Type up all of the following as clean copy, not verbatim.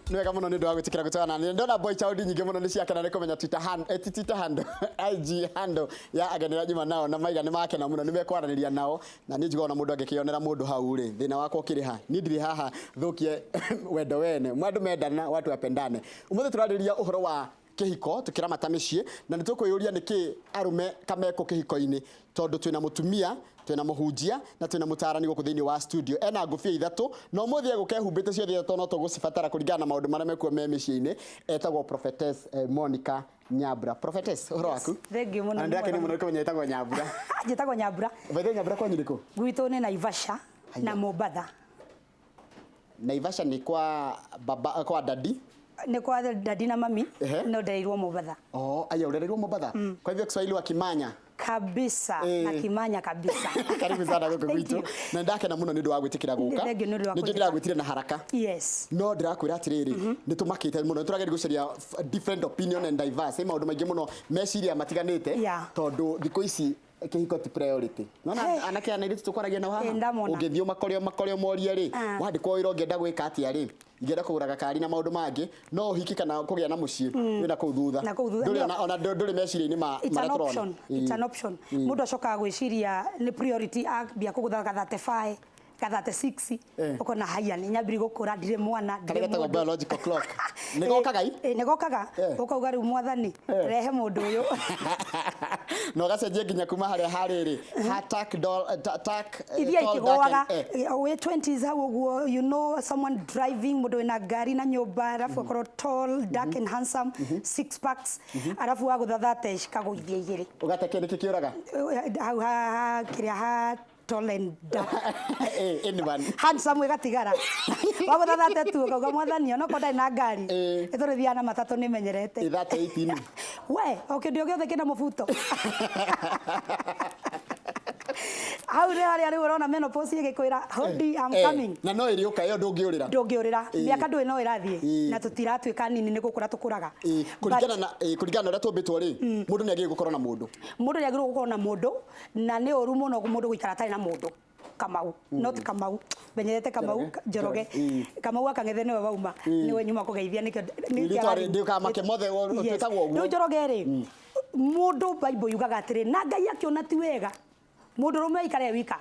Nĩ wega mũno nĩ ũndũ wa gwĩtĩkĩra gũtũgana. Nĩ ndona boy child nyingĩ mũno nĩ ciakena nĩ kũmenya Twitter handle IG handle ya ageni a Juma nao na maiga nĩ makena mũno nĩ mekwaranĩria nao na nĩ njigaona mũndũ angĩkĩonera mũndũ hau rĩ thĩna wakwa ũkĩrĩ ha niĩ ndirĩ haha thũkie wendo wene mwandu mendana watu wapendane. Ũmũthĩ tũrarĩrĩria ũhoro wa kĩhiko tũkĩramata mĩciĩ na nĩ tũkwĩyũria nĩkĩ arume kameko kĩhiko-inĩ tondũ twĩna mũtumia twĩna mũhunjia na twĩna mũtaarani gũkũ thĩinĩ wa studio ena ngũbia ithatũ na ũmũthĩ egũkehumbĩte ciothe ithatũ no tũgũcibatara kũringana na maũndũ marĩa mekuo me mĩciĩ-inĩ etagwo Prophetess Monica Nyambura. Prophetess ũhoro waku? Thengi mũno. Na ndake nĩ mũno kũmenya etagwo Nyambura. Njĩtagwo Nyambura. Wethe Nyambura kwanyu rĩkũ? Gwitũ nĩ Naivasha na Mombatha. Naivasha ni kwa baba kwa daddy? Ni kwa daddy na mami no ndairwo Mombatha. Oh, aya urereirwo Mombatha. Kwa hivyo Kiswahili wa Kimanya kabisa na Kimanya kabisa. Karibu sana gũkũ gwitũ. Na ndakena mũno nĩ ũndũ wa gwĩtĩkĩra gũka. Nĩ ndĩragwĩtire na haraka. Yes. No ndĩrakwĩra atĩrĩrĩ nĩ tũmakĩte mũno tũrageria gũcaria different opinion and diverse. Maũndũ maingĩ mũno meciria matiganĩte tondũ thikũ ici kĩhiko ti priority. Nona anake anairĩtu tũkwaragia nao haha. Ũngĩthiĩ makoreo moria rĩ wandĩkwo wĩra ũngĩenda gwĩka atĩa rĩ ingĩenda kũgũra gakari na maũndũ mangĩ no ũhiki kana kũgĩa na mũciĩ wĩna kũu thutha ndũrĩ meciria-inĩ marĩa tũrona. It's an option. Mũndũ acokaga gwĩciria nĩ priority ambia kũgũtha ga 35 ka 36 ukona haya nĩ nyambiri gũkũra ndirĩ mwana ndirĩ mũndũ biological clock nĩ gokaga nĩ gokaga ukauga rĩu mwathani rehe mũndũ ũyũ no gacenjie nginya kuma harĩa harĩrĩ attack iria ikĩgũaga we 20s hau ũguo you know someone driving mũndũ wĩna ngari na nyũmba arafu akorwo tall dark and handsome six packs arafu agũthathate cikagũithia igĩrĩ ũgateke nĩkĩ kĩũraga hau kĩrĩa ha tall and dark anyone handsome gatigara wagũthathate tu ukauga mwathani ona ko ndari na ngari ĩtũrĩthia na matatũ nĩ menyerete ithate 18 we okĩndio gĩothe kĩna mũbuto how rĩarĩa rĩu ũrona menopause ĩgĩkwĩra hodi I'm coming na no ĩrĩ ũka ĩyo ndũngĩũrĩra mĩaka ndũĩ no ĩrathiĩ na tũtiratuĩka nini nĩ gũkũra tũkũraga kũringana na ũrĩa tũmbĩtwo rĩ mũndũ nĩ agĩrĩirwo gũkorwo na mũndũ gũkorwo na mũndũ na nĩ ũru mũno mũndũ gũikara atarĩ na mũndũ Kamau not Kamau benyete Kamau Njoroge Kamau akang'ethe nĩwe wauma nĩwe nyuma kũgeithia nĩkĩo ndĩuka make mothe ũtwĩtagwo ũguo rĩu Njoroge rĩ mũndũ Bible yugaga atĩrĩ na Ngai akĩona ti wega mũndũ rũme aikare wika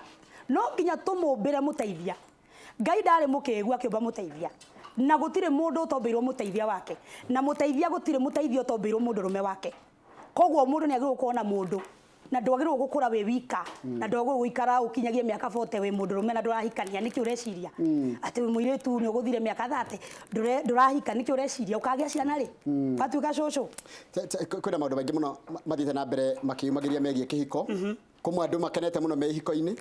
no nginya tũmũmbĩre mũteithia Ngai ndarĩ mũkĩĩgu akĩũmba mũteithia na gũtirĩ mũndũ ũtombĩirwo mũteithia wake na mũteithia gũtirĩ mũteithia ũtombĩirwo mũndũ rũme wake koguo mũndũ nĩ agĩrĩirwo gũkorwo na mũndũ na ndwagĩrĩirwo gũkũra wĩ wika na ndwagĩrĩirwo gũikara ũkinyagie mĩaka 40 wĩ mũndũ rũme na ndũrahikania nĩkĩ ũreciria atĩ mũirĩtu nĩ ũgũthire mĩaka 30 ndũrahika nĩkĩ ũreciria ũkagĩa ciana rĩ watuĩka cũcũ kwĩna maũndũ maingĩ mũno mathiĩte na mbere makiumagĩria megiĩ kĩhiko kumwe andũ makenete mũno me ihiko-inĩ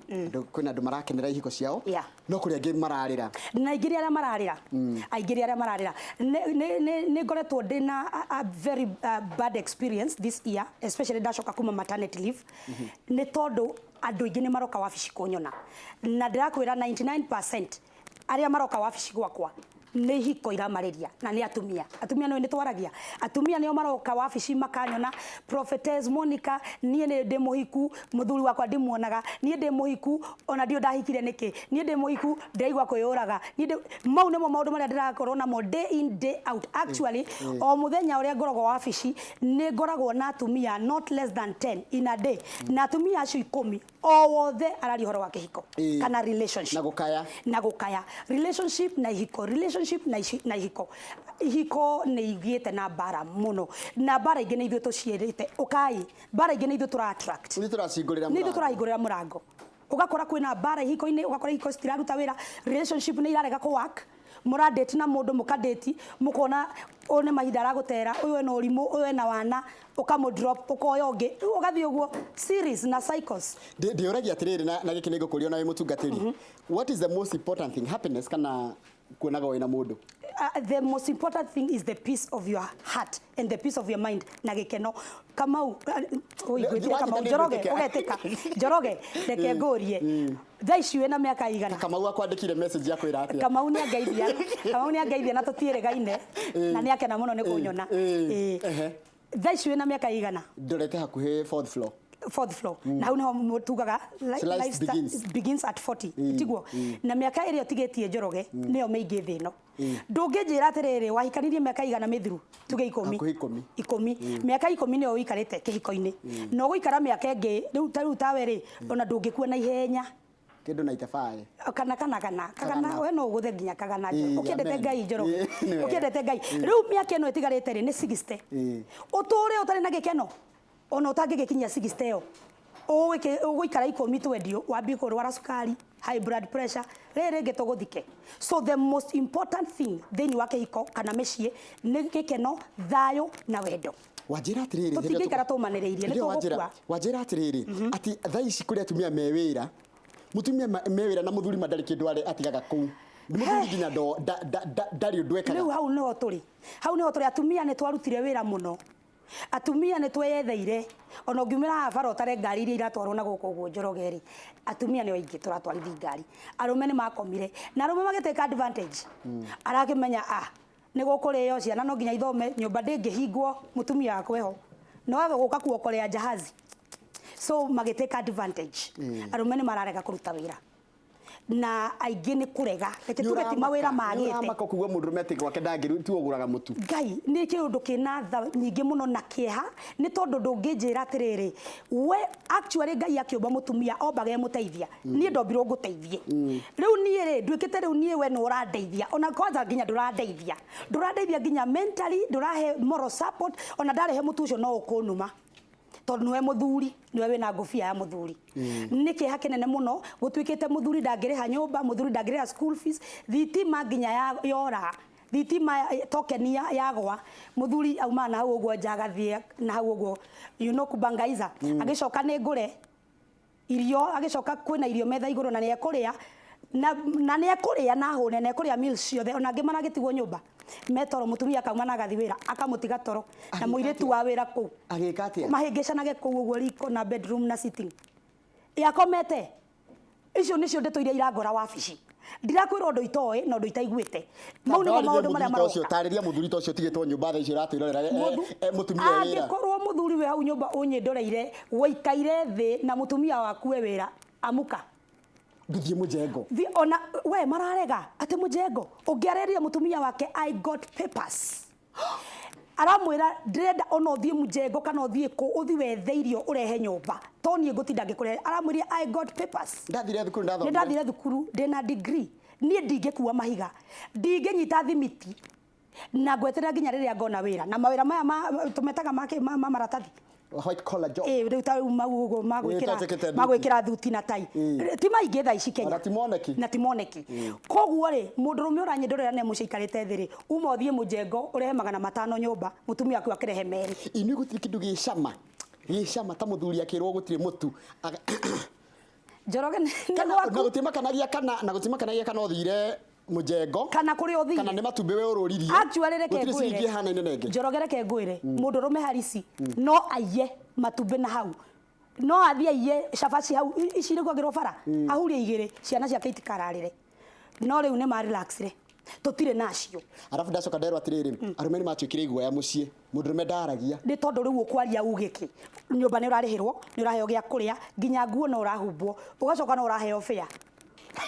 kwĩna andũ marakenera ihiko ciao no kũrĩ angĩ mararĩra na aingĩ arĩa mararĩra nĩ ngoretwo ndĩna a very bad experience this year especially ndacoka kuma maternity leave nĩ tondũ andũ aingĩ nĩ maroka wabici kũnyona na ndĩrakwĩra 99% arĩa maroka wabici gwakwa nĩ hiko iramarĩria na nĩ atumia nĩ twaragia atumia nĩo maroka wabici makanyona Prophetess Monica niĩ nĩ ndĩ mũhiku mũthuri wakwa ndĩmuonaga niĩ ndĩ mũhiku ona ndio ndahikire nĩkĩ niĩ ndĩ mũhiku ndaigua kwĩyũraga mau nĩmo maũndũ marĩa ndĩrakorwo namo day in day out actually o mũthenya ũrĩa ngoragwo wabici nĩ ngoragwo na atumia not less than 10 in a day na atumia acio 10 o wothe araria ũhoro wa kĩhiko kana relationship na gũkaya relationship na ihiko na ihiko nĩ igĩte na bara mũno na bara ingĩ nĩ ithuĩ tũciĩrĩte ũkai bara ingĩ nĩ ithuĩ tũra attract nĩ ithuĩ tũrahingũrĩra mũrango ũgakora kwĩna bara ihiko-inĩ ũgakora ihiko citiraruta wĩra relationship nĩ irarega kũ work mũradate na mũndũ mũkadate mũkona one mahinda aragũtera ũyũ ena ũrimũ ũyũ ena wana ũkamũ drop ũkoya ũngĩ ũgathiĩ ũguo series na cycles ndĩũragia atĩrĩrĩ na gĩkĩ nĩ ngũkũria na wĩ mũtungatĩri what is the most important thing happiness kana kuonaga wĩna mũndũ the most important thing is the peace of your heart and the peace of your mind na gĩkeno Kamau ũigwĩtira Kamau Njoroge ũgetĩka Njoroge reke ngũrie thaa ici wĩna mĩaka igana Kamau akwandĩkire message ya kwĩra atĩa Kamau nĩ angeithia na tũtiĩrĩgaine na nĩ akena mũno nĩ kũnyona thaa ici wĩna mĩaka igana ndorete hakuhĩ 4th floor 4th floor na hau niho tugaga life begins at 40 tiguo na miaka ĩrĩa ũtigĩtie Njoroge nĩyo mĩingĩ thĩ ĩno ndũngĩnjĩra atĩrĩrĩ wahikanirie miaka igana mĩthiru tuge 10 miaka 10 nĩyo ũikarĩte kĩhiko-inĩ no gũikara miaka ĩngĩ rĩu tawe rĩ ona ndũngĩkua na ihenya kindu 95 kana we no guthe nginya kagana ukiendete Ngai Njoroge ukiendete Ngai riu miaka ĩno ĩtigarĩte rĩ nĩ 60 ũtũre ũtarĩ na gĩkeno ona ũtangĩgĩkinyia 60 ĩyo ũgũikara 10 twendio wambie kũrwara cukari high blood pressure rĩrĩ rĩngĩ tũgũthike so the most important thing thĩinĩ wa kĩhiko kana mĩciĩ nĩ gĩkeno thayũ na wendo wajira atiriri tũtingĩikara tũmanĩrĩirie nĩ tũgũkua wajira atiriri ati thaa ici kũrĩa atumia mewĩra mutumia mewĩra na muthuri mandari kindu ari atigaga kuu muthuri nginya ndo ndari undu ekaga riu hau niho turi atumia nĩ twarutire wĩra mũno atumia nĩ tweyetheire ona ũngiumĩra bara ũtare ngari iria iratwarwo na gũkũ ũguo Njoroge rĩ atumia nĩ aingĩ tũratwarithi ngari arũme nĩ makomire na arũme magĩtake advantage arakĩmenya nĩ gũkũrĩo ciana no nginya ithome nyũmba ndĩngĩhingwo mutumia wakwe ho no aga gũka kuokolea jahazi so magĩtake advantage arũme nĩ mararega kũruta wĩra na aingĩ nĩ kũrega reke tuge ti mawĩra magĩte nĩ makokugwa mũndũrũme atĩ gwake ndangĩruti ũgũraga mũtu Ngai nĩ kĩũndũ kĩna tha nyingĩ mũno na kĩeha nĩ tondũ ndũngĩnjĩra atĩrĩrĩ we actually Ngai akĩũmba mũtumia ombaga mũteithia niĩ ndombirwo ngũteithie rĩu niĩ rĩ nduĩkĩte rĩu niĩ we nĩ ũrandeithia ona kwanza nginya ndũrandeithia nginya mentally ndũrahe moral support ona ndarehe mũtu ũcio no ũkũnuma tondũ nĩwe mũthuri nĩwe wĩna ngũbia ya mũthuri nĩ kĩeha kĩnene mũno gũtuĩkĩte mũthuri ndangĩrĩha nyũmba mũthuri ndangĩrĩha school fees thitima nginya yora thitima tokeni yagwa mũthuri auma na hau ũguo njagathie na hau ũguo kubangaiza agĩcoka nĩ ngũre irio agĩcoka kwĩna irio metha igũrũ na nĩ ekũrĩa na nĩ ekũrĩa na hũne na ekũrĩa meals ciothe ona angĩ maragĩtigwo nyũmba metoro mutumia akauma na agathi wĩra akamũtiga toro na mũirĩtu wa wĩra kũu agĩka atĩa mahĩngĩcanage kũu ũguo riko na bedroom na sitting yakomete icio nĩcio ndeto iria irangora wabici ndirakwĩra ũndũ itoĩ na ũndũ itaiguĩte mau nĩmo maũndũ marĩa maroka tarĩria mũthuri ta ũcio tigĩtwo nyũmba thaa icio ratwĩrorera mũtumia wĩra angĩkorwo mũthuri we hau nyũmba ũnyĩndoreire wĩikaire thĩ na mũtumia waku we wĩra amuka nduthie mũjengo ona we mararega ati mũjengo ũngĩareria mũtumia wake I got papers aramwĩra ndĩrenda ona ũthiĩ mũjengo kana ũthiĩ kũ ũthiĩ wetheirio ũrehe nyũmba to niĩ ngũtinda ngĩkũrehe aramwĩria I got papers ndathire thukuru ndathomire ndathire thukuru ndĩna degree niĩ ndingĩkua mahiga ndingĩnyita thimiti na ngweterera nginya rĩrĩa ngona wĩra na mawĩra maya tũmetaga ma maratathi white collar job rĩu ta magugo magwĩkĩra thuti na tai ti maingĩ thaa ici Kenya na timoneki koguo rĩ mũndũrũme ũranyendorera nĩ mũcikarĩte thĩ rĩ uma ũthiĩ mũjengo ũrehe 500 nyũmba mũtumia waku akĩrehe merĩ inĩ gũtirĩ kĩndũ gĩcama ta mũthuri akĩrwo gũtirĩ mũtu Njoroge na gũtimakanagia kana ũthire mũjengo kana kũrĩ ũthii kana nĩ matumbĩ we ũrũririe actually reke ngwĩre Njoroge reke ngwĩre mũndũrũme harici no aiye matumbĩ na hau no athiĩ aiye cabaci hau ici rĩgwagĩrwo bara ahurie igĩrĩ ciana ciake itikararĩre no rĩu nĩ marelaxire tũtirĩ nacio arabu ndacoka nderwo atĩrĩrĩ arũme nĩ matuĩkire iguoya mũciĩ mũndũrũme ndaragia nĩ tondũ rĩu ũkwaria ugĩkĩ nyũmba nĩ ũrarĩhĩrwo nĩ ũraheo gĩa kũrĩa nginya nguo no ũrahumbwo ũgacoka no ũraheo fare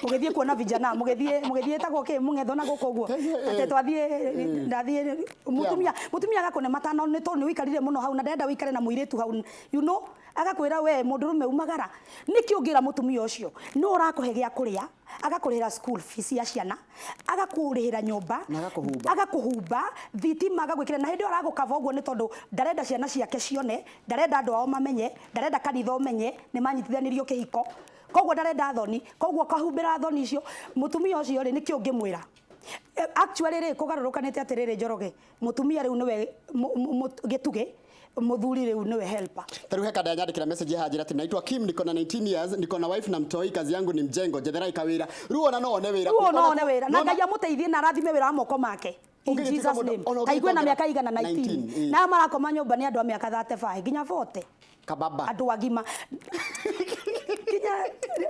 mugethie kuona vijana mugethie takwo ke mungetho na goko guo ate twathie ndathie mutumia agakone matano ni to ni wikarire muno hau na ndenda wikare na muiretu hau agakwira we mundurume umagara niki ungira mutumia ucio no urakuhe gya kuria agakurihira school fees ya ciana agakurihira nyumba agakuhumba thitima agagwikira na hindi aragukava uguo ni tondu ndarenda ciana ciake cione ndarenda andu ao mamenye ndarenda kanitha umenye ni manyitithanirio kihiko koguo ndarenda thoni koguo kahumbira thoni icio mutumia ucio ri niki ungimwira actually ri kugarurukanite atiriri Njoroge mutumia riu niwe gituge muthuri riu niwe helper taru heka ndanyandikira message ha njira ati naitwa Kim niko na 19 years niko na wife na mtoi kazi yangu ni mjengo jethera ikawira ruona no one wira na Ngai amuteithie na arathime wira moko make in Jesus name aigwe na miaka igana 19 na marakoma nyumba ni andu a miaka 35 nginya 40 kababa andu agima nginya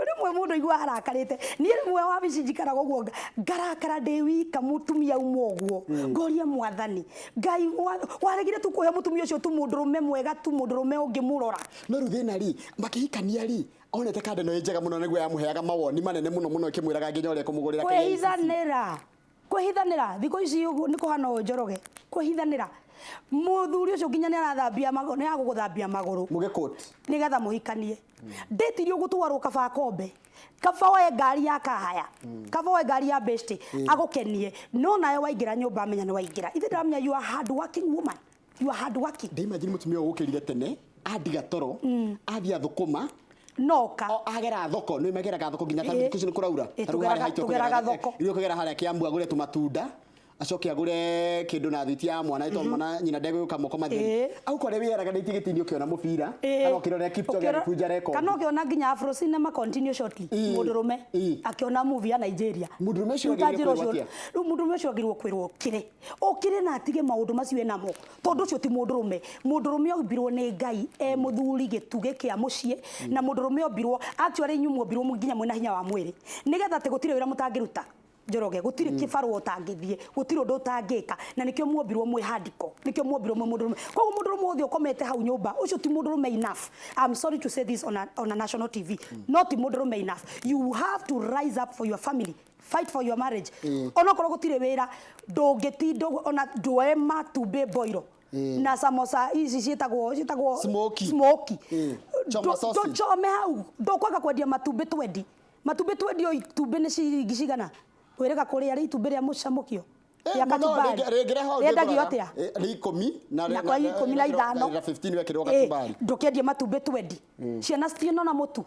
rimwe mundu igwa arakarite ni rimwe wa bici njikaraga uguo ngarakara ndi wika mutumia umogwo ngoria mwathani ngai waregire tu kuhe mutumia ucio tu mundurume mwega tu mundurume ungimurora no ruthina ri makihikania ri onete kande no njega muno niguo yamuheaga mawoni manene muno ikimwiraga nginya uria kumugurira kwihithanira thiko ici ni kuhana njoroge kwihithanira muthuri ucio nginya ni arathambia maguru ni aguguthambia maguru mugikoti nigetha muhikanie ndetirio gutwarwo kaba kombe kaba we ngari ya kahaya kaba we ngari ya besti agukenie no nayo waingira nyumba amenya ni waingira ithe ndamenya you are hard working woman you are hard working imagine mutumia ukirire tene adiga toro athia thukuma noka agera thoko no imageraga thoko nginya tabu ni kuraura tugeraga thoko irio kugera haria kiambu agure tumatunda acoke agure kindu na thiti ya mwana ito mwana nyina ndege yuka moko matheri au kore wiraga nditi gitini ukiona mubira kana ukirore Kipchoge kuja record kana ukiona nginya Afro Cinema continue shortly mundurume akiona movie ya Nigeria mundurume ucio agirwo kwirwo okire na atige maundu macio enamo tondu ucio ti mundurume ombirwo ni Ngai muthuri gituge kia mucie na mundurume ombirwo actually nyumu ombirwo nginya mwena hinya wa mwiri nigetha te gutire wira mutangiruta Njoroge gutire kibaru utangithie gutire undu utangika na nikio muombirwo mwe handiko nikio muombirwo mwe mundurume kwa mundurume uthi ukomete hau nyumba ucio ti mundurume enough. I'm sorry to say this on a national TV not mundurume enough. You have to rise up for your family, fight for your marriage. Ona korwo gutire wira ndungitindo ona ndwema tumbe boiro na samosa ici cietagwo smoky choma hau ndokwaga kwendia matumbe 20 o itumbe ni cigana wirega kuria ri itumbe ria mucamukio ya kachumbari endagio atia ni 10 na kwa 15 na 15 wekirwo kachumbari ndukendia matumbe 20 ciana citinona mutu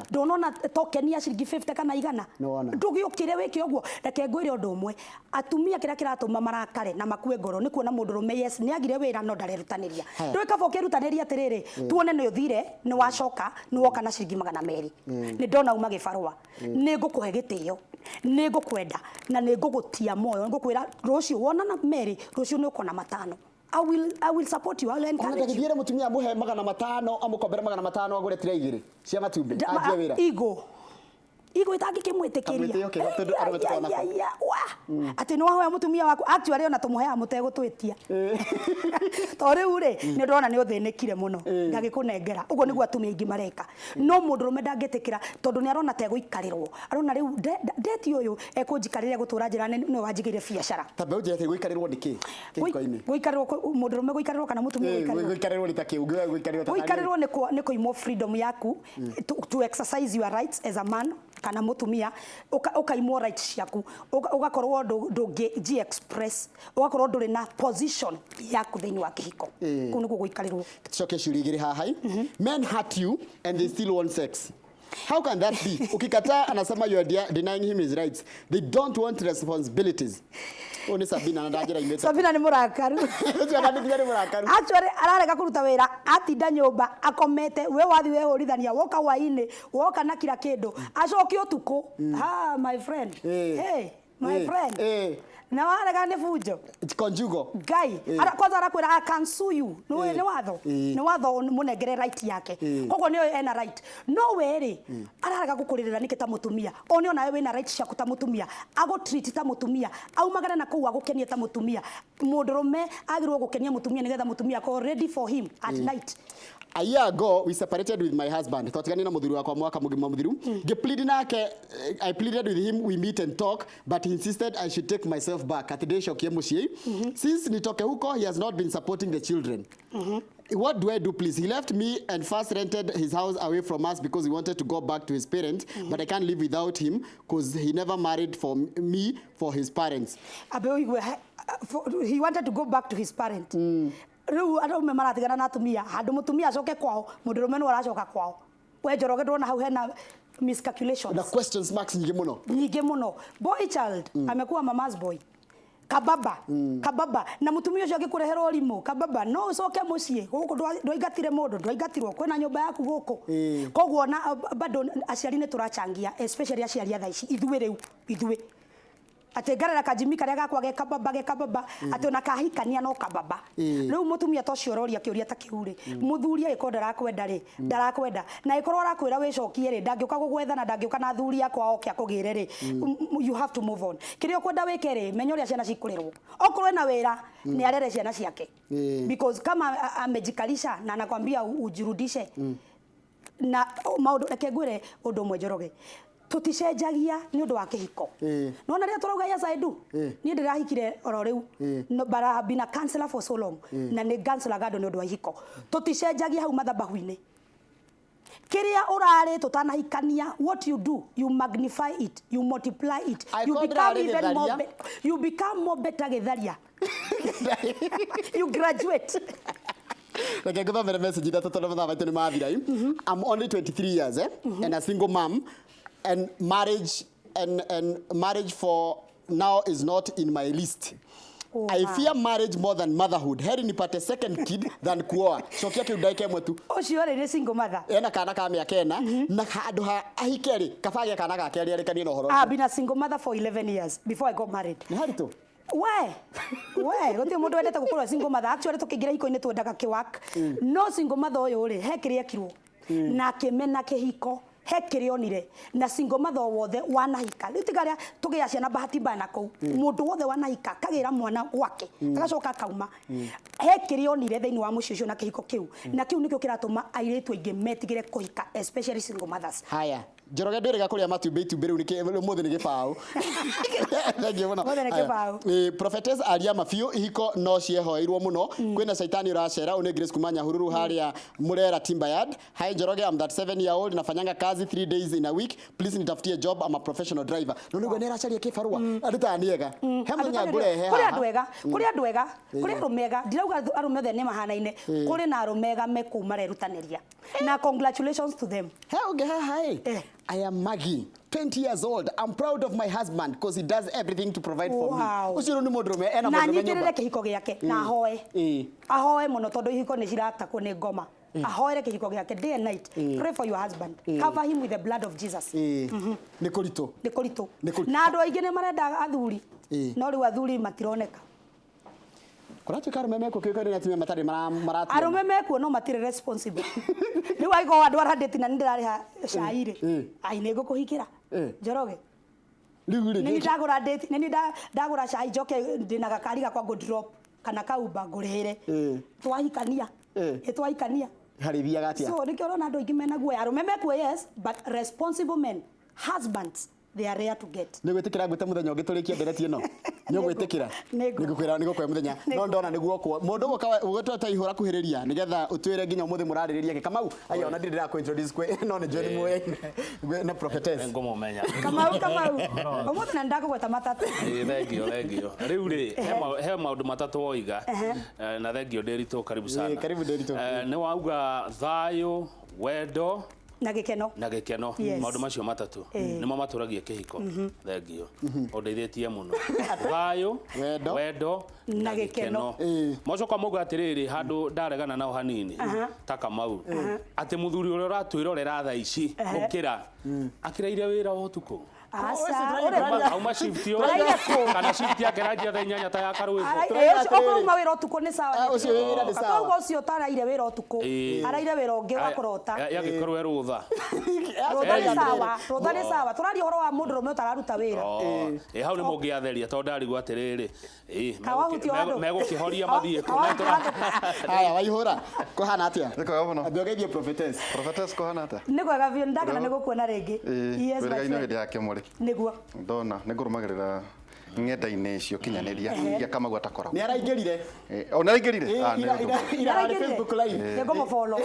ndonona token ya ciringi 50 kana igana ndugiukire wiki uguo reke ngwire undu umwe atumia kira kiratuma marakare na makue ngoro ni kuona mundurume yes ni agire wira no ndarerutaniria ndwika boke rutaniria atiriri tuone ni uthire ni wacoka ni woka na ciringi 200 ni ndona uma gibarua ni ngukuhe gitio ni ngukwenda na ni ngugutia moyo ngukwira rucio wona na Mary rucio ni ukona 5 I will support you. I will encourage you. Ngire mutumia amuhe 500 amukombere 500 agure tira igire cia matumbe anjie wira igo itangi kimwitikiria ati no wahoya mutumia waku actually ona tumuhea mutegutwitia to riu ri ni ndona ni uthinikire muno ngagikunengera ugo niguo atumia ingi mareka no mundurume ndangitikira tondu ni arona teguikarirwo arona riu deti uyu ekunjikarire gutura njira no wanjigire biacara tabe uje guikarirwo niki kikoini guikarirwo mundurume guikarirwo kana mutumia guikarirwo ni taki guikarirwo ni kuimo freedom yaku to exercise your rights as a man kana mutumia ukaimwo rights ciaku ugakorwo ndungi express ugakorwo nduri na position yaku thiini wa kihiko ku niguo guikarirwo coke curi igiri haha men hurt you and they still want sex. How can that be? Ukikataa anasema you are denying him his rights. They don't want responsibilities. Oni Sabina na ndajira imeta. Sabina ni murakaru. Actually ararega kuruta wira atinda nyumba akomete we wathi we urithania woka waini woka na kila kindu acoki utuku my friend hey my friend na warega ni fujo it's conjugal guy kwanza arakwira I can sue you ni watho munengere right yake kogo niyo ena right no weri ararega gukuririra nikita mutumia oni ona we na right cia kuta mutumia ago treat ta mutumia aumagara na kuwa gukenia ta mutumia mundurume agirwo gukenia mutumia nigetha mutumia ko ready for him at night. A year ago we separated with my husband. Twatigani na muthuri wakwa mwaka mugima muthiru. Ngiplead nake I pleaded with him, we meet and talk, but he insisted I should take myself back. Atide shokie mucie. Since nitoke huko he has not been supporting the children. What do I do please? He left me and first rented his house away from us because he wanted to go back to his parents, but I can't live without him because he never married for me for his parents. He wanted to go back to his parents. Riu arume maratigana na atumia handu mutumia acoke kwao mundurume no aracoka kwao we Njoroge ndona hau hena miscalculations na questions marks nyingi muno boy child amekuwa mama's boy kababa na mutumia ucio agikureherwo rimu kababa no ucoke mucie guku ndwaingatire mundu ndwaingatirwo kwena nyumba yaku guku koguo na bado aciari ni turachangia especially aciari tha ici ithuĩ ati ngarera kajimi karia gakwa gekababa ati ona kahikania no kababa riu mutumia to cio roria kiuria ta kiure muthuri agiko ndarakwenda na ikorwo arakwira wicokie ri ndangioka gugwetha na ndangioka na thuri akwa oke akugire ri you have to move on kiria kwenda wike ri menya uria ciana cikurirwo okorwo na wira ni arere ciana ciake because kama amejikalisha na anakwambia ujirudishe na maundu reke ngwire undu mwe Njoroge tuticenjagia ni undu wa kihiko nona ria turauga yes I do ni ndirahikire oro riu but I have been a counselor for so long na ni counselor gado ni undu wa hiko tuticenjagia hau mathabahu-ini kiria urari tutanahikania what you do you magnify it you multiply it you become more better githaria you graduate. Like I give a message that I'm only 23 years and a single mom and marriage for now is not in my list. Oh, I fear marriage more than motherhood. Heri nipate second kid than kuoa. Shokia ki udai kemwe tu. Ucio ri single mother. Ena kana ka me akena na handu ha ahikeri kabage kana ga keri arekanie no horo. I've been a single mother for 11 years before I got married. Ni hari tu. We gote mundu wendete gukorwo single mother actually tukigira hiko-ini twendaga kiwak no single mother uyu ri he kiria kirwo na kimena kihiko he kirionire na single mother wothe wanahika litigaria tugia ciana bahati bana kou mundu wothe wanahika kagira mwana gwake agacoka kauma he kirionire thiini wa mucio na kihiko kiu na kiu nikio kiratuma airetu aingi metigire kuhika especially single mothers. Haya Njoroge ndiriga kuria matumbĩ rĩu niki mothe ni gĩbaũ. Thank you muno. Prophetess aria mabiũ ihiko no ciehoeirwo muno kwĩna shaitani uracera une Grace Kumanya hururu haria Murera Timbayard. Hi Njoroge, I'm that 7-year-old nafanyanga kazi 3 days in a week, please nitafutie job, I'm a professional driver. No nigwe nĩracaria kĩbarua aruta niega hemanya ngurehe kuri andu ega kuri arumega ndirauga arume othe ni mahanaine kuri na arumega meku marerutaniria na congratulations to them. Hi I am Maggie, 20 years old. I'm proud of my husband because he does everything to provide for me. Ucio ni mundu ena mundu na nyikirire kihiko giake na ahoe muno tondu ihiko ni ciratakwo ni ngoma ahoere kihiko giake day and night. Pray for your husband, cover him with the blood of Jesus. Ni kurito na andu aingi ni marenda athuri no riu athuri matironeka kuratuika arume mekuo kĩũkaine atumia matarĩ maratu arume mekuo no matirĩ responsible rĩu aigo andũ arandĩti na nĩndĩrarĩha cai rĩ ai nĩ ngũkũhikĩra Njoroge nĩ ndagũra date nĩ ndagũra cai njoke ndĩna gakari gakwa ngũ drop kana kaumba ngũrĩhĩre twahikania twahikania harithia gatia so nĩkĩo ũrona andũ aingĩ mena guoya arume mekuo yes but responsible men husbands they are rare to get. Ni gwitikira ngwite muthenya ungiturikia ndereti ino. Ni gwitikira. Nigukwira nigukwira muthenya. No ndona niguo kwa. Mundu gukwa ta ihura kuhiriria nigetha utwire nginya umuthi muraririria ke Kamau. Aya ona ndira ku introduce kwe no ni John Mwe na prophetess. Ngomo menya. Kamau. Umuthi na ndakugweta matatu. Thengio. Riu ri he maundu matatu oiga. Na thengio Derito karibu sana. Karibu Derito. Ni wauga thayo wendo na gikeno maundu macio matatu nimo maturagia kihiko thengio undeithĩtie muno thayo wendo na gikeno mocoka muga atiriri handu ndaregana nao hanini ta Kamau ati muthuri uria uratwirorera tha ici ukira akiraire wira wa utuku auma shift yo kana shift ya garage ya nyanya ta ya karwe okoruma wira utuku ni sawa ucio wira ni sawa ogo ucio taraire wira utuku araire wira ungi wa kurota ya gikorwe rutha rutha ni sawa turari horo wa mundu rume utararuta wira hau ni mungiatheria to ndarigwa atiriri megukihoria mathie haya waihura kuhana atia niko muno athiogeithie prophetess kuhana atia ni kwega biu ndakana ni gukuona ringi yes wega ino yake muri niguo ndona ningurumagirira ng'enda-inĩ icio kinyanĩria iria Kamau atakoragwo nĩ araingĩrire ona araingĩrire ira Facebook live ngoma follow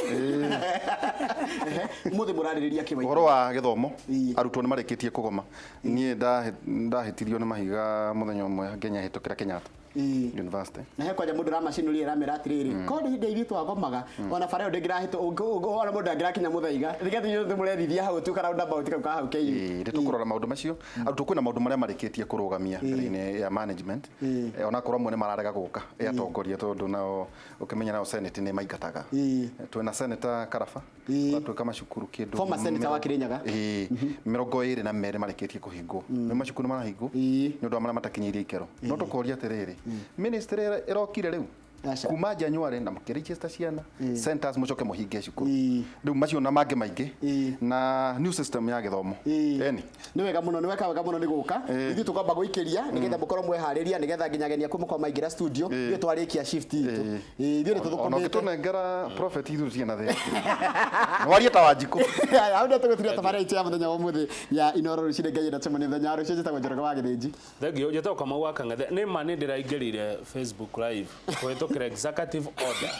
muthi mũrarĩrĩria kĩwaigũ ũhoro wa gĩthomo arutwo nĩ marĩkĩtie kũgoma niĩ ndahĩtirio nĩ mahiga mũthenya ũmwe Kenya hĩtũkĩra Kenyatta university na he kwaja mundu ramacini uri ramera atiriri ko ni hindi ithu twagomaga ona bara ndi ngirahito ona mundu angirakinya muthaiga nigetha nyu thimurethithia hau tu kana roundabout ka hau KU ndi tukurora maundu macio autu kwina maundu maria marikitie kurugamia mbere ya management ona korwo mwene mararega guka atongoria tondu nao ukimenya nao senate ni maingataga twina senator Karafa watu kama cukuru kindu former senator wa Kirinyaga 22 marikitie kuhingwo ni macukuru marahingwo ni undu amara matakinyirie ikero no tukoria atiriri ministry irokire riu kuma January na mukirichester ciana centers mucoke muhinge cukuru riu macio na mange maingi na new system ya githomo eni ni wega muno ni guka ithu tukwamba guikiria nigetha mukorwo mwehariria nigetha nginyagenia kumukwa maingira studio ithu twarikia shift itu ithu tuthukune tunengera prophet ithu ciana the waria ta wanjiku au ndo tuguturia tabaraitia ya muthenya wa muthi ya Inoro Rucine Ngai na chama ni muthenya wa rucio jitagwo Njoroge wa Githĩnji thengio jeta kama waka ngathe ni ma ni ndiraingirire Facebook live kwetokera executive order